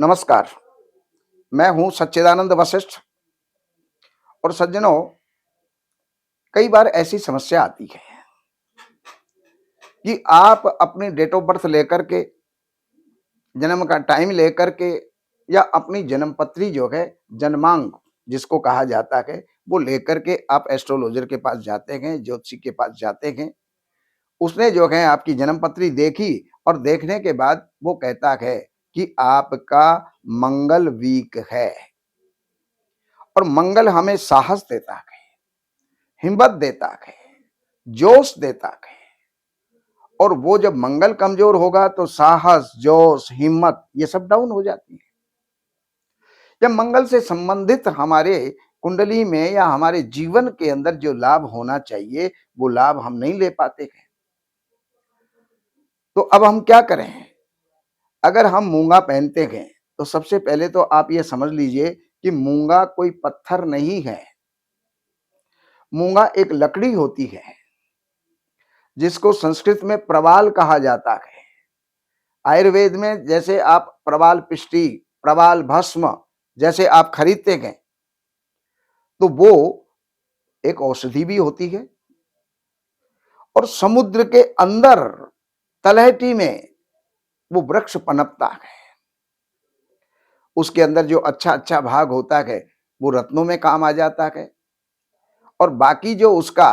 नमस्कार, मैं हूं सच्चिदानंद वशिष्ठ। और सज्जनों, कई बार ऐसी समस्या आती है कि आप अपनी डेट ऑफ बर्थ लेकर के, जन्म का टाइम लेकर के, या अपनी जन्म पत्री जो है, जन्मांक जिसको कहा जाता है, वो लेकर के आप एस्ट्रोलॉजर के पास जाते हैं, ज्योतिषी के पास जाते हैं। उसने जो है आपकी जन्म पत्री देखी और देखने के बाद वो कहता है कि आपका मंगल वीक है। और मंगल हमें साहस देता है, हिम्मत देता है, जोश देता है। और वो जब मंगल कमजोर होगा तो साहस, जोश, हिम्मत ये सब डाउन हो जाती है। जब मंगल से संबंधित हमारे कुंडली में या हमारे जीवन के अंदर जो लाभ होना चाहिए वो लाभ हम नहीं ले पाते हैं। तो अब हम क्या करें? अगर हम मूंगा पहनते हैं तो सबसे पहले तो आप ये समझ लीजिए कि मूंगा कोई पत्थर नहीं है। मूंगा एक लकड़ी होती है जिसको संस्कृत में प्रवाल कहा जाता है। आयुर्वेद में जैसे आप प्रवाल पिष्टी, प्रवाल भस्म जैसे आप खरीदते हैं, तो वो एक औषधि भी होती है। और समुद्र के अंदर तलहटी में वो वृक्ष पनपता है। उसके अंदर जो अच्छा अच्छा भाग होता है वो रत्नों में काम आ जाता है, और बाकी जो उसका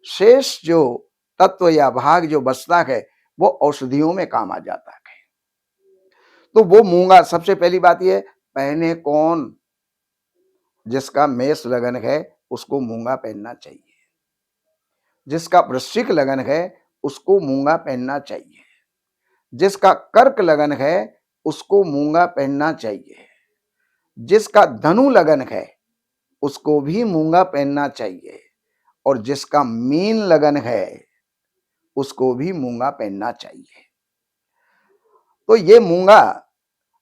शेष जो तत्व या भाग जो बचता है वो औषधियों में काम आ जाता है। तो वो मूंगा, सबसे पहली बात यह, पहने कौन? जिसका मेष लगन है उसको मूंगा पहनना चाहिए। जिसका वृश्चिक लगन है उसको मूंगा पहनना चाहिए। जिसका कर्क लगन है उसको मूंगा पहनना चाहिए। जिसका धनु लगन है उसको भी मूंगा पहनना चाहिए। और जिसका मीन लगन है उसको भी मूंगा पहनना चाहिए। तो ये मूंगा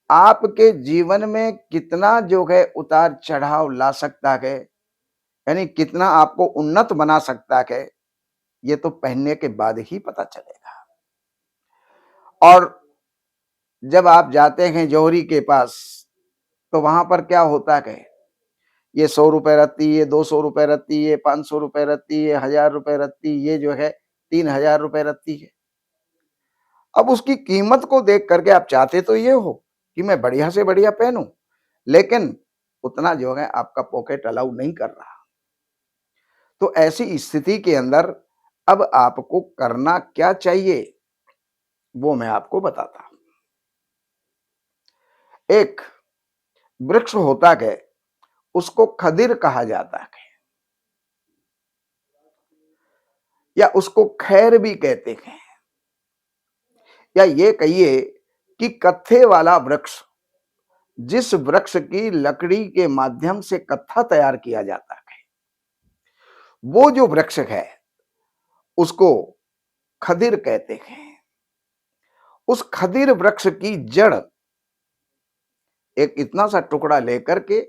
आपके जीवन में कितना जो है उतार चढ़ाव ला सकता है, यानी कितना आपको उन्नत बना सकता है, ये तो पहनने के बाद ही पता चलेगा। और जब आप जाते हैं जौहरी के पास तो वहां पर क्या होता है, ये 100 रुपए रत्ती, ये 200 रुपए रत्ती, ये 500 रुपए रत्ती, ये 1000 रुपए रत्ती, ये जो है 3000 रुपए रत्ती है। अब उसकी कीमत को देख करके आप चाहते तो ये हो कि मैं बढ़िया से बढ़िया पहनूं, लेकिन उतना जो है आपका पॉकेट अलाउ नहीं कर रहा। तो ऐसी स्थिति के अंदर अब आपको करना क्या चाहिए वो मैं आपको बताता हूं। एक वृक्ष होता है, उसको खदिर कहा जाता है, या उसको खैर भी कहते हैं, या ये कहिए कि कत्थे वाला वृक्ष। जिस वृक्ष की लकड़ी के माध्यम से कत्था तैयार किया जाता है, वो जो वृक्ष है उसको खदिर कहते हैं। उस खदिर वृक्ष की जड़ एक इतना सा टुकड़ा लेकर के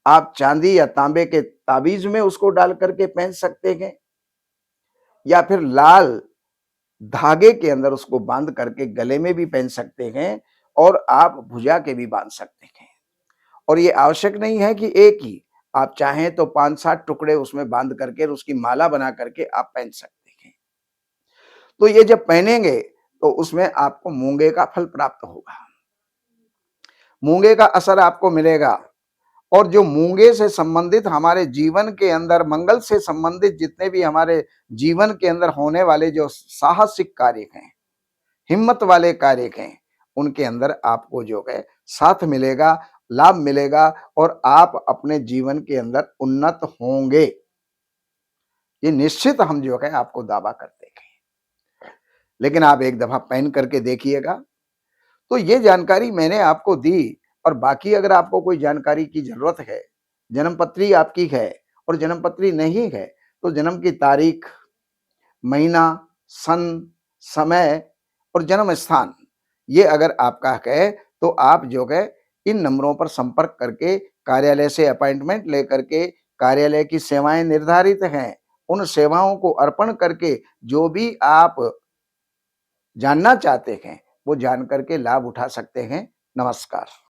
आप चांदी या तांबे के ताबीज में उसको डाल करके पहन सकते हैं, या फिर लाल धागे के अंदर उसको बांध करके गले में भी पहन सकते हैं, और आप भुजा के भी बांध सकते हैं। और ये आवश्यक नहीं है कि एक ही, आप चाहें तो 5-7 टुकड़े उसमें बांध करके उसकी माला बना करके आप पहन सकते हैं। तो ये जब पहनेंगे तो उसमें आपको मूंगे का फल प्राप्त होगा, मूंगे का असर आपको मिलेगा। और जो मूंगे से संबंधित हमारे जीवन के अंदर, मंगल से संबंधित जितने भी हमारे जीवन के अंदर होने वाले जो साहसिक कार्य हैं, हिम्मत वाले कार्य हैं, उनके अंदर आपको जो है साथ मिलेगा, लाभ मिलेगा, और आप अपने जीवन के अंदर उन्नत होंगे। ये निश्चित हम जो है आपको दावा करते हैं। लेकिन आप एक दफा पहन करके देखिएगा। तो ये जानकारी मैंने आपको दी, और बाकी अगर आपको कोई जानकारी की जरूरत है, जन्मपत्री आपकी है और जन्मपत्री नहीं है, तो जन्म की तारीख, महीना, सन, समय और जन्म स्थान ये अगर आपका है तो आप जो है इन नंबरों पर संपर्क करके कार्यालय से अपॉइंटमेंट लेकर के, कार्यालय की सेवाएं निर्धारित हैं, उन सेवाओं को अर्पण करके जो भी आप जानना चाहते हैं वो जान करके लाभ उठा सकते हैं। नमस्कार।